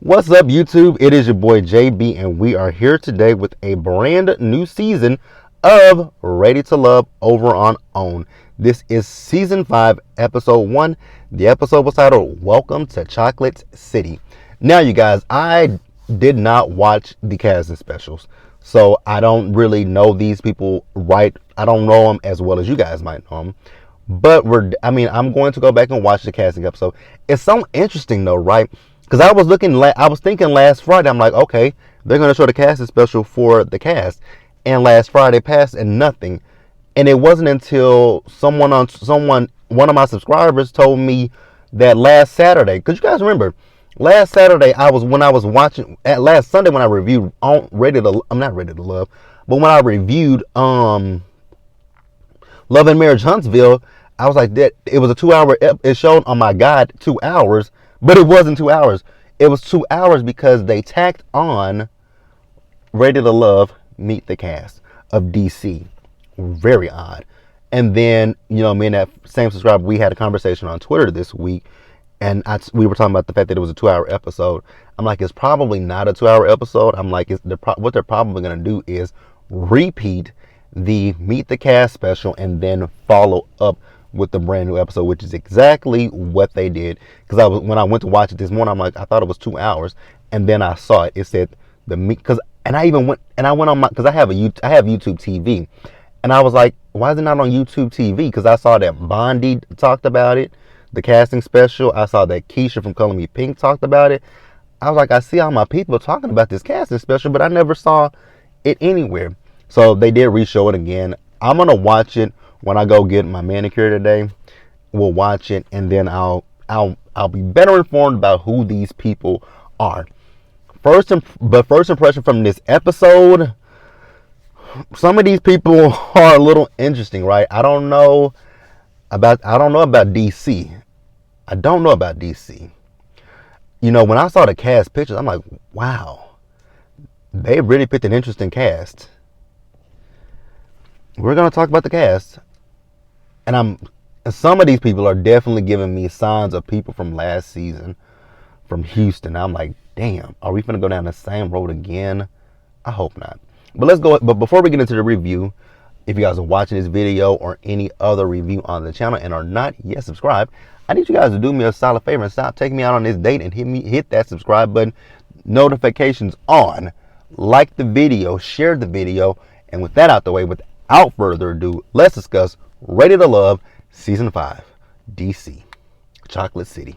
What's up, YouTube? It is your boy JB, and we are here today with a brand new season of Ready to Love over on OWN. This is season 5, episode 1. The episode was titled Welcome to Chocolate City. Now, you guys, I did not watch the casting specials, so I don't really know these people right. I don't know them as well as you guys might know them. But I'm going to go back and watch the casting episode. It's so interesting though, right? Because I was thinking last Friday, I'm like, okay, they're gonna show the casting special for the cast, and last Friday passed and nothing. And it wasn't until one of my subscribers told me that last Saturday, because you guys remember, last Saturday when I was watching at last Sunday when I reviewed on I'm not Ready to Love, but when I reviewed Love and Marriage Huntsville, I was like, that it was a 2 hour. It showed on my guide 2 hours, but it wasn't 2 hours. It was 2 hours because they tacked on Ready to Love Meet the Cast of DC. Very odd. And then, me and that same subscriber, we had a conversation on Twitter this week, and we were talking about the fact that it was a 2 hour episode. I'm like, it's probably not a 2 hour episode. I'm like, what they're probably going to do is repeat the Meet the Cast special and then follow up with the brand new episode, which is exactly what they did. Because when I went to watch it this morning, I'm like, I thought it was 2 hours, and then I saw it. It said the meet I went on because I have YouTube TV, and I was like, why is it not on YouTube TV? Because I saw that Bondi talked about it, the casting special. I saw that Keisha from Color Me Pink talked about it. I was like, I see all my people talking about this casting special, but I never saw it anywhere. So they did re-show it again. I'm gonna watch it when I go get my manicure today. We'll watch it, and then I'll be better informed about who these people are. First impression from this episode, some of these people are a little interesting, right? I don't know about DC. I don't know about DC. When I saw the cast pictures, I'm like, wow, they really picked an interesting cast. We're gonna talk about the cast, and some of these people are definitely giving me signs of people from last season, from Houston. I'm like, damn, are we gonna go down the same road again? I hope not. But let's go. But before we get into the review, if you guys are watching this video or any other review on the channel and are not yet subscribed, I need you guys to do me a solid favor and stop taking me out on this date and hit that subscribe button, notifications on, like the video, share the video, and with that out the way, without further ado, let's discuss Ready to Love Season 5, DC, Chocolate City.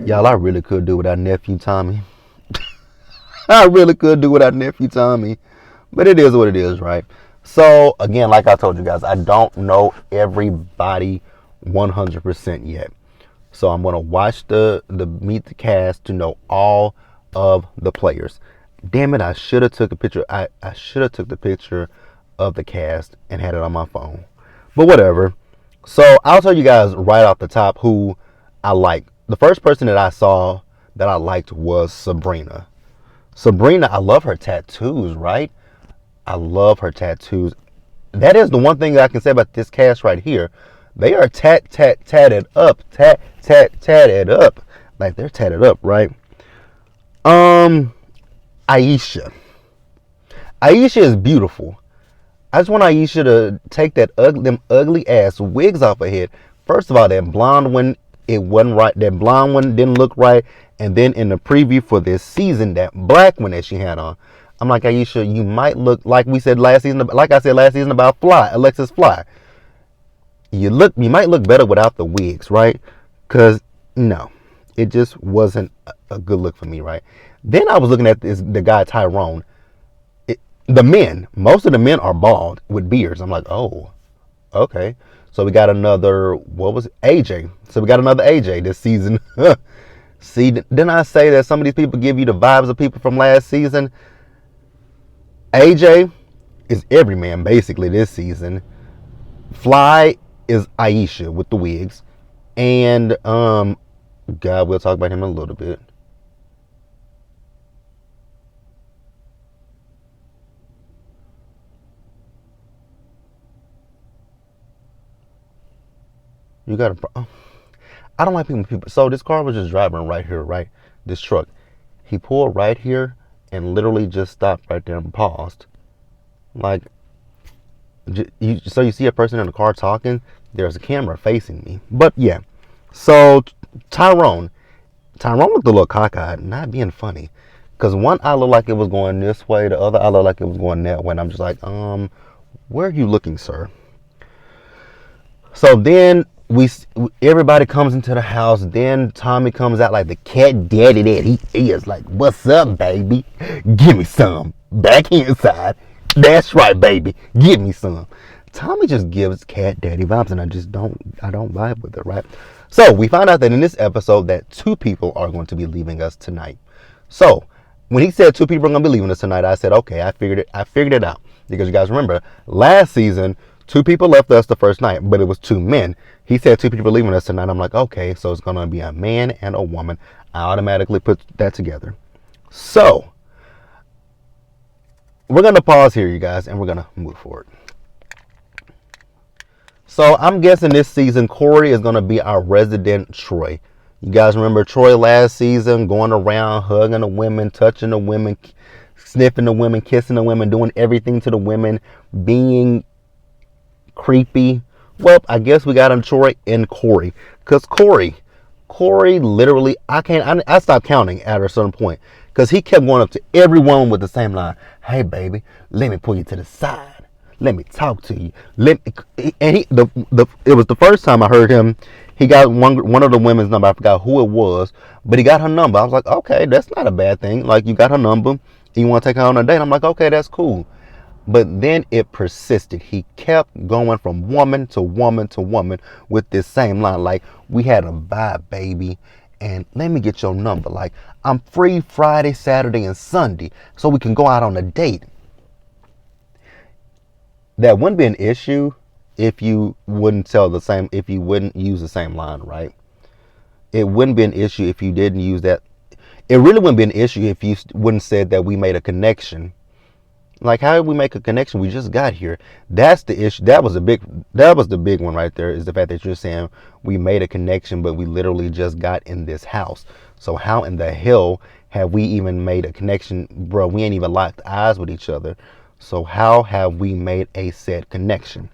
Y'all, I really could do without nephew Tommy. I really could do without nephew Tommy. But it is what it is, right? So, again, like I told you guys, I don't know everybody 100% yet. So I'm going to watch the Meet the Cast to know all of the players. Damn it, I should have took a picture. I should have took the picture of the cast and had it on my phone. But whatever. So I'll tell you guys right off the top who I like. The first person that I saw that I liked was Sabrina. Sabrina, I love her tattoos, right? I love her tattoos. That is the one thing that I can say about this cast right here. They are tatted up. Tatted up. Like they're tatted up, right? Aisha. Aisha is beautiful. I just want Aisha to take them ugly ass wigs off her head. First of all, that blonde one, it wasn't right. That blonde one didn't look right. And then in the preview for this season, that black one that she had on, I'm like, Aisha, you might look like I said last season about Alexis Fly. You might look better without the wigs, right? Because no, it just wasn't a good look for me, right? Then I was looking at the guy Tyrone. Most of the men are bald with beards. I'm like, oh, okay. So we got another, AJ. So we got another AJ this season. See, didn't I say that some of these people give you the vibes of people from last season? AJ is every man basically this season. Fly is Aisha with the wigs. And, God, we'll talk about him in a little bit. You got I don't like people. So this car was just driving right here, right? this truck. He pulled right here and literally just stopped right there and paused. Like, so you see a person in the car talking, there's a camera facing me. But yeah, so Tyrone looked a little cockeyed, not being funny. Because one eye looked like it was going this way, the other eye looked like it was going that way. And I'm just like, where are you looking, sir? So then everybody comes into the house. Then Tommy comes out like the cat daddy that he is. Like, what's up, baby? Give me some. Back inside. That's right, baby. Give me some. Tommy just gives cat daddy vibes, and I don't vibe with it, right? So we find out that in this episode that 2 people are going to be leaving us tonight. So when he said 2 people are going to be leaving us tonight, I said, okay, I figured it out. Because you guys remember, last season, 2 people left us the first night, but it was 2 men. He said 2 people leaving us tonight. I'm like, okay, so it's going to be a man and a woman. I automatically put that together. So we're going to pause here, you guys, and we're going to move forward. So I'm guessing this season, Corey is going to be our resident Troy. You guys remember Troy last season, going around, hugging the women, touching the women, sniffing the women, kissing the women, doing everything to the women, being creepy. Well, I guess we got him Troy and Corey. Because Corey literally, I stopped counting at a certain point. Because he kept going up to every woman with the same line. Hey, baby, let me pull you to the side. Let me talk to you. It was the first time I heard him. He got one of the women's number. I forgot who it was, but he got her number. I was like, okay, that's not a bad thing. Like, you got her number, and you want to take her on a date. I'm like, okay, that's cool. But then it persisted. He kept going from woman to woman to woman with this same line. Like, we had a vibe, baby, and let me get your number. Like, I'm free Friday, Saturday, and Sunday, so we can go out on a date. That wouldn't be an issue if you wouldn't use the same line, right? It wouldn't be an issue if you didn't use that. It really wouldn't be an issue if you wouldn't said that we made a connection. Like, how did we make a connection? We just got here. That's the issue. That was the big one right there, is the fact that you're saying we made a connection, but we literally just got in this house. So how in the hell have we even made a connection? Bro, we ain't even locked eyes with each other. So how have we made a said connection?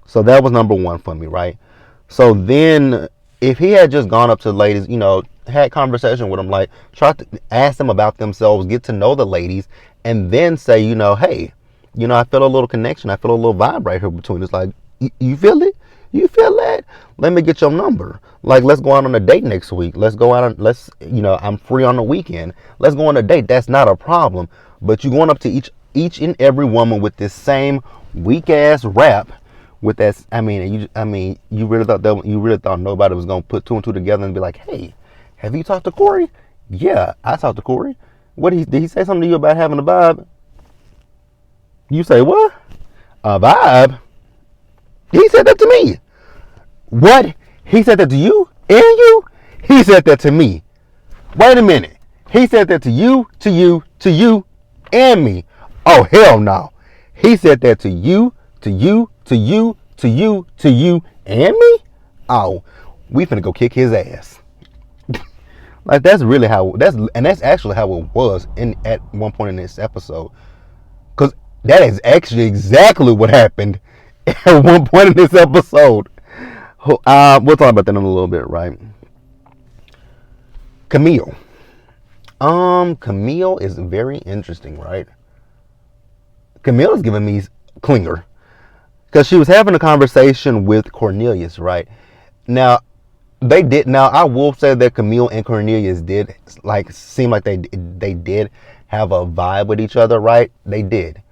So that was number 1 for me, right? So then if he had just gone up to the ladies, had conversation with them, like, try to ask them about themselves, get to know the ladies, and then say, hey, I feel a little connection. I feel a little vibe right here between us. Like, you feel it? You feel that? Let me get your number. Like, let's go out on a date next week. Let's go out I'm free on the weekend. Let's go on a date. That's not a problem. But you going up to each and every woman with this same weak ass rap with that. You really thought nobody was gonna put 2 and 2 together and be like, hey, have you talked to Corey? Yeah, I talked to Corey. Did he say something to you about having a vibe? You say what? A vibe? He said that to me. What? He said that to you and you? He said that to me. Wait a minute. He said that to you, and me. Oh, hell no. He said that to you, and me? Oh, we finna go kick his ass. Like, that's actually how it was at one point in this episode. Because that is actually exactly what happened at one point in this episode. We'll talk about that in a little bit, right? Camille. Camille is very interesting, right? Camille is giving me clinger. Because she was having a conversation with Cornelius, right? Now, I will say that Camille and Cornelius did, like, seem like they did have a vibe with each other, right? They did.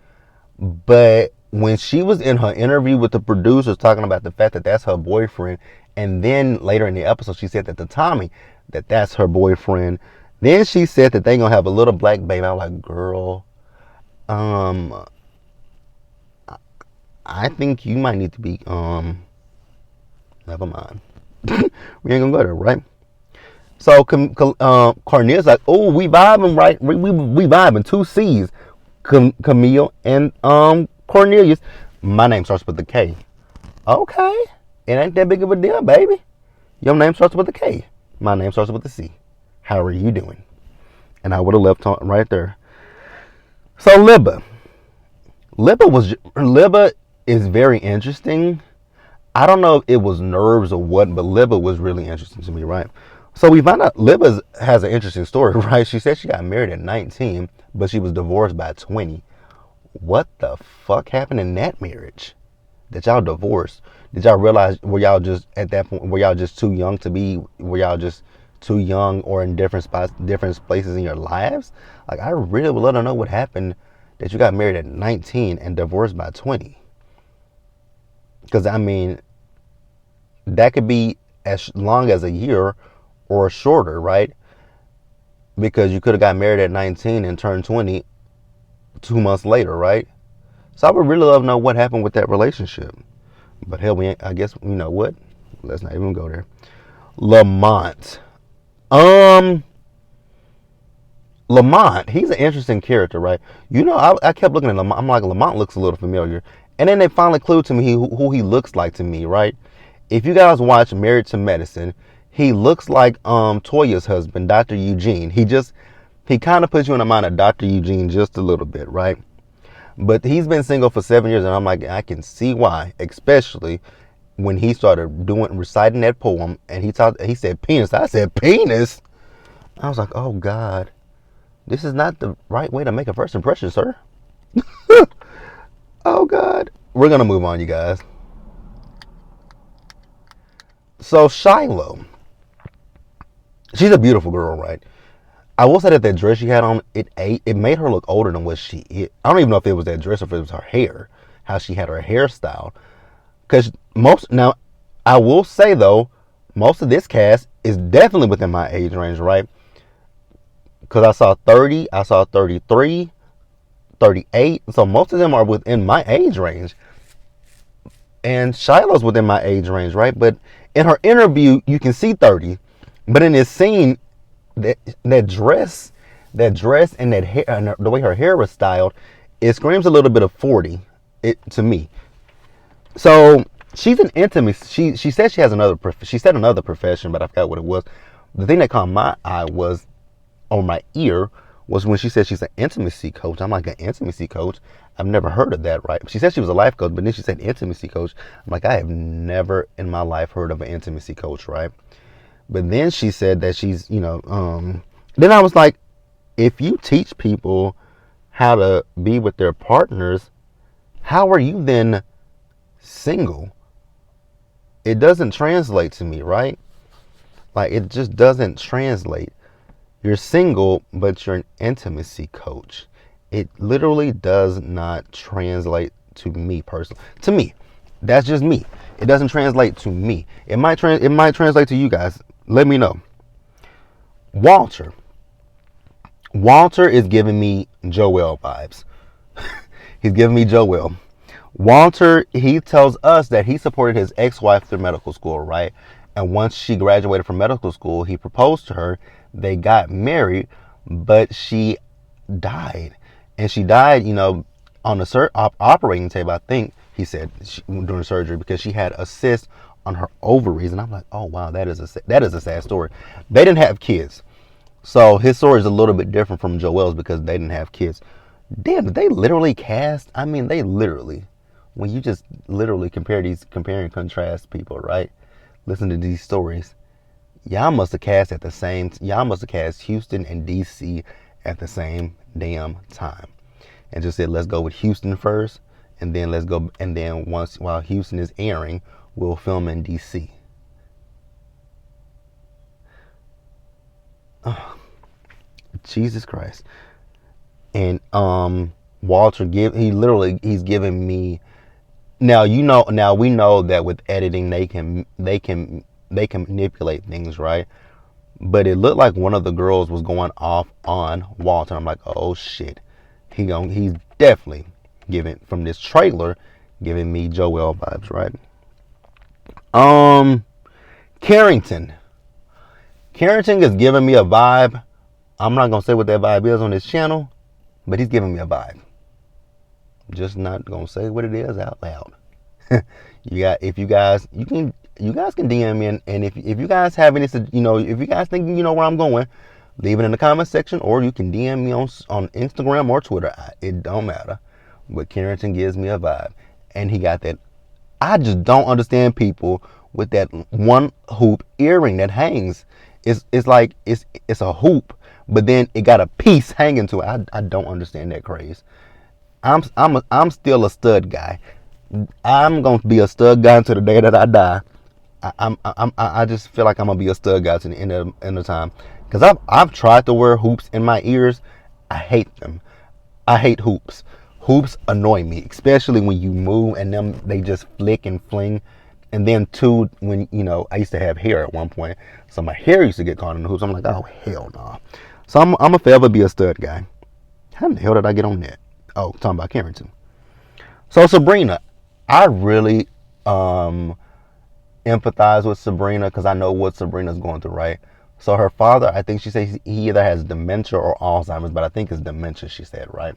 But when she was in her interview with the producers talking about the fact that that's her boyfriend, and then later in the episode she said that to Tommy that that's her boyfriend, then she said that they gonna have a little black baby. I was like, girl, I think you might need to be, never mind. We ain't gonna go there, right? So Cornelius like, oh, we vibing, right? We vibing. 2 C's, Camille and Cornelius. My name starts with the K. Okay, it ain't that big of a deal, baby. Your name starts with a K. My name starts with a C. How are you doing? and I would have left on right there. So Libba is very interesting. I don't know if it was nerves or what, but Libba was really interesting to me, right? So we found out Libba has an interesting story, right? She said she got married at 19, but she was divorced by 20. What the fuck happened in that marriage? That y'all divorced? Did y'all realize, were y'all just at that point, were y'all just too young to be, were y'all just too young or in different spots, different places in your lives? Like, I really would love to know what happened that you got married at 19 and divorced by 20. Because, I mean, that could be as long as a year or shorter, right? Because you could have got married at 19 and turned 20 2 months later, right? So I would really love to know what happened with that relationship. But hell, I guess, you know what? Let's not even go there. Lamont. Um, Lamont, he's an interesting character, right? You know, I kept looking at Lamont. I'm like, Lamont looks a little familiar. And then they finally clued to me who he looks like to me, right? If you guys watch Married to Medicine, he looks like Toya's husband, Dr. Eugene. He kind of puts you in the mind of Dr. Eugene just a little bit, right? But he's been single for 7 years, and I'm like, I can see why, especially when he started reciting that poem, and he said penis. I said penis. I was like, oh God, this is not the right way to make a first impression, sir. Oh God, we're gonna move on, you guys. So Shiloh, she's a beautiful girl, right? I will say that dress she had on, it made her look older than what she is. I don't even know if it was that dress or if it was her hair, how she had her hairstyle. Because now, I will say though, most of this cast is definitely within my age range, right? Because I saw 30, I saw 33, 38. So most of them are within my age range. And Shiloh's within my age range, right? But in her interview, you can see 30. But in this scene, that dress and that hair, and the way her hair was styled, it screams a little bit of 40 to me. So she's an intimacy. She said she has she said another profession, but I forgot what it was. The thing that caught my eye was, on my ear, was when she said she's an intimacy coach. I'm like, an intimacy coach? I've never heard of that, right? She said she was a life coach, but then she said intimacy coach. I'm like, I have never in my life heard of an intimacy coach, right? But then she said that she's, then I was like, if you teach people how to be with their partners, how are you then single? It doesn't translate to me, right? Like, it just doesn't translate. You're single, but you're an intimacy coach. It literally does not translate to me personally. To me, that's just me. It doesn't translate to me. It might translate to you guys. Let me know. Walter is giving me Joel vibes. He's giving me Joel. Walter, he tells us that he supported his ex-wife through medical school, right? And once she graduated from medical school, he proposed to her. They got married, but she died. And she died, on the operating table, I think, he said, during surgery, because she had a cyst on her ovaries. And I'm like, oh wow, that is a sad story. They didn't have kids, so his story is a little bit different from Joel's because they didn't have kids. Damn, did they literally cast? I mean, they literally, when you just literally compare and contrast people, right? Listen to these stories. Y'all must have cast Houston and DC at the same damn time, and just said, let's go with Houston first, and then while Houston is airing, we'll film in DC. Oh, Jesus Christ. And Walter he's giving me, now we know that with editing they can manipulate things, right? But it looked like one of the girls was going off on Walter. I'm like, oh shit. He's definitely from this trailer giving me Joel vibes, right? Carrington is giving me a vibe. I'm not gonna say what that vibe is on this channel, but he's giving me a vibe. Just not gonna say what it is out loud. You guys can DM me, and if you guys have any, if you guys think you know where I'm going, Leave it in the comment section, or you can DM me on Instagram or Twitter. It don't matter. But Carrington gives me a vibe. And he got that. I just don't understand people with that one hoop earring that hangs. It's like it's a hoop, but then it got a piece hanging to it. I don't understand that craze. I'm still a stud guy. I'm gonna be a stud guy until the day that I die. I just feel like I'm gonna be a stud guy to the end of time. Cause I've tried to wear hoops in my ears. I hate them. I hate hoops. Hoops annoy me, especially when you move and they just flick and fling. And then too, when I used to have hair at one point, so my hair used to get caught in the hoops. I'm like, oh hell no. Nah. So I'm gonna forever be a stud guy. How the hell did I get on that? Oh, talking about Carrington. So Sabrina, I really empathize with Sabrina because I know what Sabrina's going through, right? So her father, I think she says he either has dementia or Alzheimer's, but I think it's dementia, she said, right?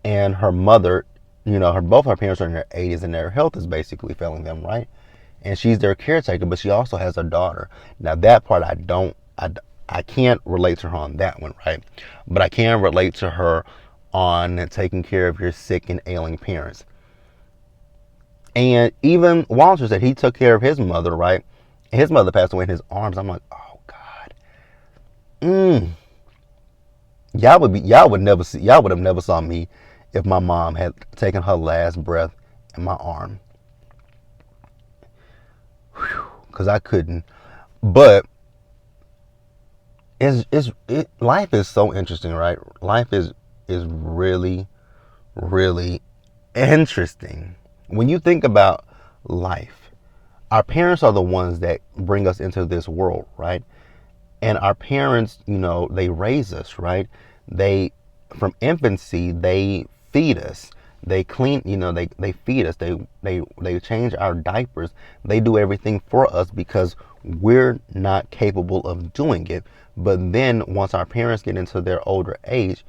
And her mother, both her parents are in their 80s and their health is basically failing them, right? And she's their caretaker, but she also has a daughter. Now that part I can't relate to her on that one, right? But I can relate to her on taking care of your sick and ailing parents. And even Walter said he took care of his mother, right? His mother passed away in his arms. I'm like, oh God. Y'all would have never saw me if my mom had taken her last breath in my arm. Because I couldn't. But life is so interesting, right? Life is really, really interesting. When you think about life, our parents are the ones that bring us into this world, right? And our parents, they raise us, right? From infancy, they feed us. They clean, they feed us. They change our diapers. They do everything for us because we're not capable of doing it. But then once our parents get into their older age,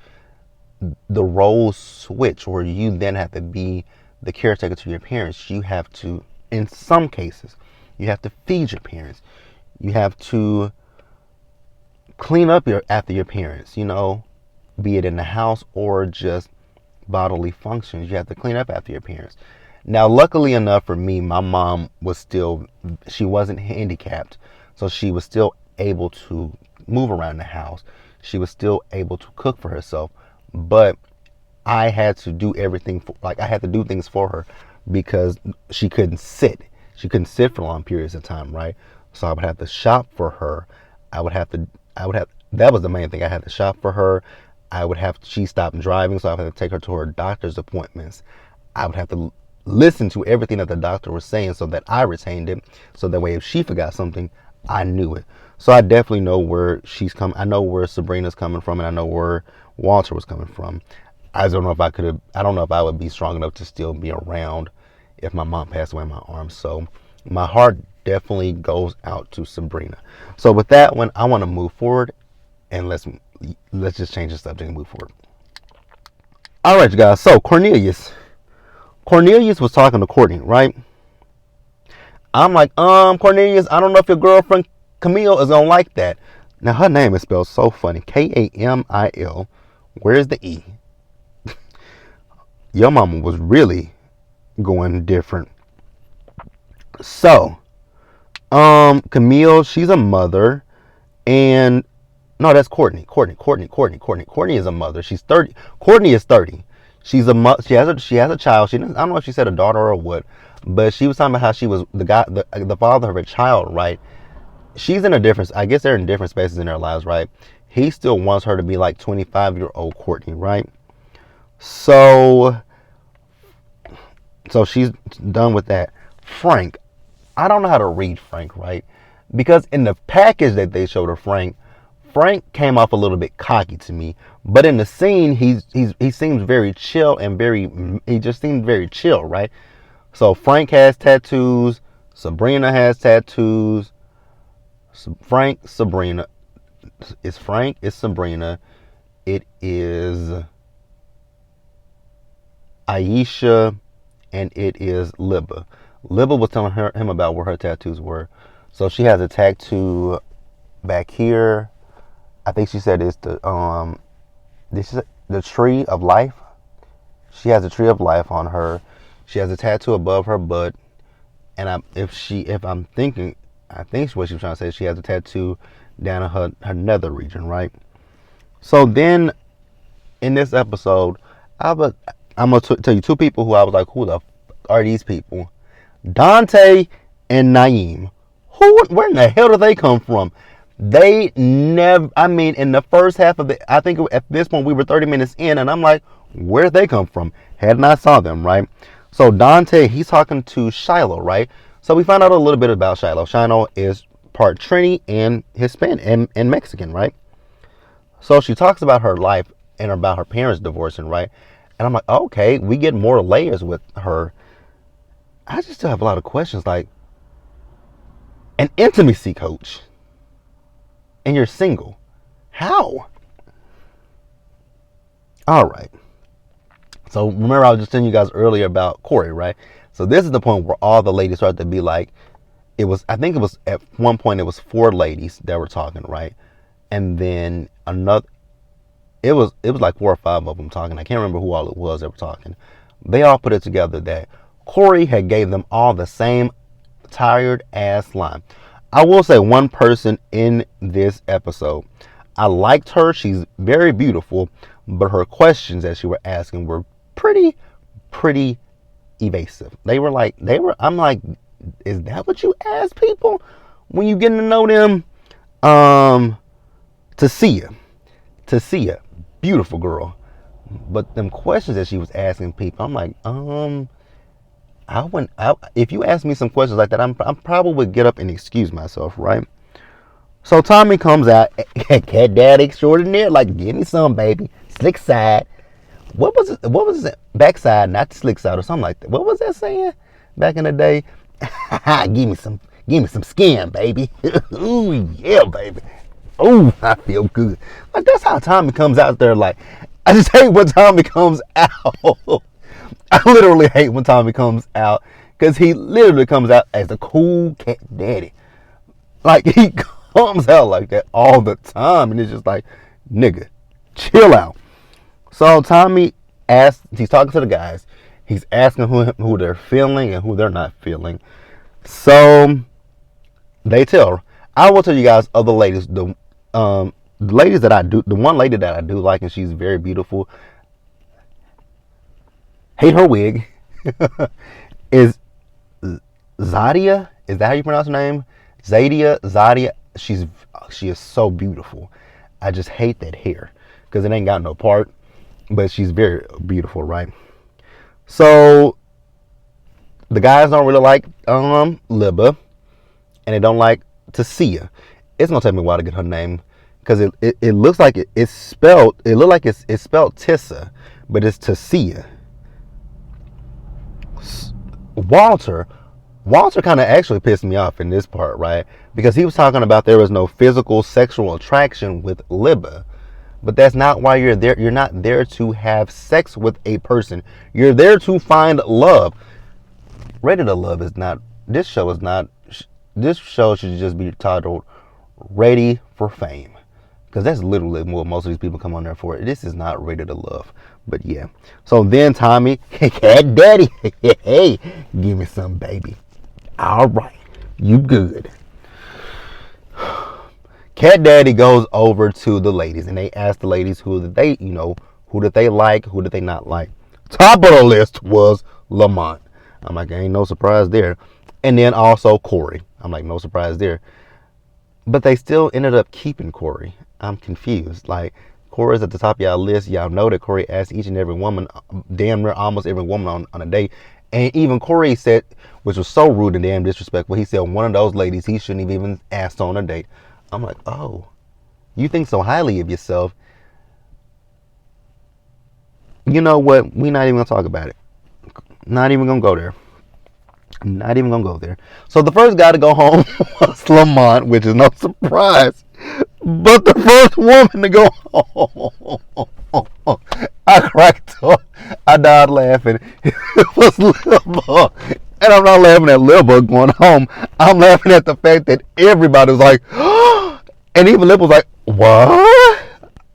the roles switch where you then have to be the caretaker to your parents. You have to, in some cases, you have to feed your parents. You have to clean up after your parents, be it in the house or just bodily functions. You have to clean up after your parents. Now, luckily enough for me, my mom she wasn't handicapped, so she was still able to move around the house. She was still able to cook for herself, but I had to do everything I had to do things for her because she couldn't sit. She couldn't sit for long periods of time, right? So I would have to shop for her. That was the main thing. I had to shop for her. She stopped driving, so I would have to take her to her doctor's appointments. I would have to listen to everything that the doctor was saying so that I retained it. So that way, if she forgot something, I knew it. So I definitely know where she's coming. I know where Sabrina's coming from, and I know where Walter was coming from. I don't know if I would be strong enough to still be around if my mom passed away in my arms. So my heart definitely goes out to Sabrina. So with that one, I want to move forward, and let's just change the subject and move forward. All right, you guys. So Cornelius was talking to Courtney, right? I'm like, Cornelius, I don't know if your girlfriend Camille is gonna like that. Now her name is spelled so funny, Kamil. Where's the E? Your mama was really going different. So, Camille, she's a mother, and no, that's Courtney. Courtney is a mother. She's 30. Courtney is 30. She has a child. I don't know if she said a daughter or what, but she was talking about how she was the father of a child, right? She's in a different. I guess they're in different spaces in their lives, right? He still wants her to be like 25-year-old Courtney, right? So she's done with that. Frank, I don't know how to read Frank, right? Because in the package that they showed of Frank came off a little bit cocky to me. But in the scene, he seems very chill and he just seems very chill, right? So Frank has tattoos. Sabrina has tattoos. Sabrina. It's Frank, it's Sabrina. It is Aisha, and it is Libba. Libba was telling him about where her tattoos were. So she has a tattoo back here. I think she said it's this is the tree of life. She has a tree of life on her. She has a tattoo above her butt, and if I'm thinking, I think what she was trying to say, she has a tattoo down in her nether region, right? So then in this episode, I'm gonna tell you two people who I was like, who the are these people? Dante and Naeem. Where in the hell do they come from? They never, I mean, in the first half of I think at this point we were 30 minutes in, and I'm like, where did they come from? Hadn't I saw them, right? So Dante, he's talking to Shiloh, right? So we found out a little bit about Shiloh. Shiloh is part Trini and Hispanic and Mexican, right? So she talks about her life and about her parents divorcing, right? And I'm like, okay, we get more layers with her. I just still have a lot of questions, like an intimacy coach, and you're single. How? All right. So remember I was just telling you guys earlier about Corey, right? So this is the point where all the ladies start to be like, I think it was at one point it was 4 ladies that were talking, right? And then it was like 4 or 5 of them talking. I can't remember who all it was that were talking. They all put it together that Corey had gave them all the same tired ass line. I will say one person in this episode, I liked her. She's very beautiful, but her questions that she were asking were pretty evasive. I'm like, is that what you ask people when you getting to know them? Tasia, beautiful girl. But them questions that she was asking people, I'm like, if you ask me some questions like that, I'm probably would get up and excuse myself, right? So Tommy comes out, cat daddy extraordinaire, like, give me some, baby. Slick side. What was it? Backside, not the slick side or something like that. What was that saying back in the day? give me some skin, baby. Ooh, yeah, baby. Ooh, I feel good. Like, that's how Tommy comes out there. Like, I just hate when Tommy comes out. I literally hate when Tommy comes out, because he literally comes out as a cool cat daddy. Like, he comes out like that all the time, and it's just like, nigga, chill out. So Tommy he's talking to the guys, he's asking who they're feeling and who they're not feeling. So they tell her. I will tell you guys other ladies, the ladies that I do, the one lady that I do like, and she's very beautiful, hate her wig, is Zadia. Is that how you pronounce her name? Zadia. She is so beautiful. I just hate that hair because it ain't got no part, but she's very beautiful, right? So the guys don't really like Libba, and they don't like Tasia. It's gonna take me a while to get her name, because it looks like it's spelled. It looked like it's spelled Tissa, but it's Tasia. Walter kind of actually pissed me off in this part, right? Because he was talking about there was no physical sexual attraction with Libba. But that's not why you're there. You're not there to have sex with a person. You're there to find love. Ready to Love is not, this show should just be titled Ready for Fame. Because that's literally what most of these people come on there for. This is not Ready to Love. But yeah. So then Tommy, cat daddy, hey, give me some, baby. All right, you good. Cat daddy goes over to the ladies, and they ask the ladies who did they like, who did they not like. Top of the list was Lamont. I'm like, ain't no surprise there. And then also Corey. I'm like, no surprise there. But they still ended up keeping Corey. I'm confused. Like, Corey's at the top of y'all list. Y'all know that Corey asked each and every woman, damn near almost every woman on a date. And even Corey said, which was so rude and damn disrespectful, he said one of those ladies he shouldn't have even asked on a date. I'm like, oh, you think so highly of yourself. You know what? We're not even going to talk about it. Not even going to go there. Not even going to go there. So the first guy to go home was Lamont, which is no surprise. But the first woman to go home, I cracked up. I died laughing. It was Libba. And I'm not laughing at Libba going home. I'm laughing at the fact that everybody was like, And even Lip was like, what?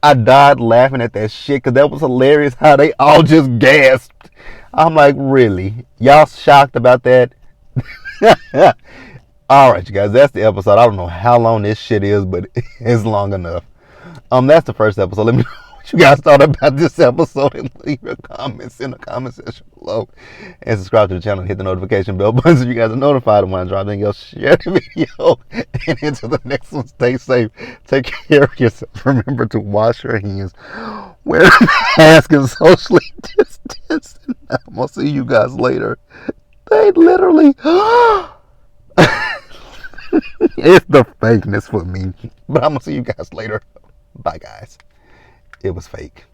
I died laughing at that shit because that was hilarious how they all just gasped. I'm like, really? Y'all shocked about that? All right, you guys, that's the episode. I don't know how long this shit is, but it's long enough. That's the first episode. Let me know what you guys thought about this episode and leave your comments in the comment section below. And subscribe to the channel and hit the notification bell button so you guys are notified when I drop anything else. Share the video. And until the next one, stay safe. Take care of yourself. Remember to wash your hands. Wear a mask and socially distance. I'm going to see you guys later. They literally... It's the fakeness for me. But I'm going to see you guys later. Bye, guys. It was fake.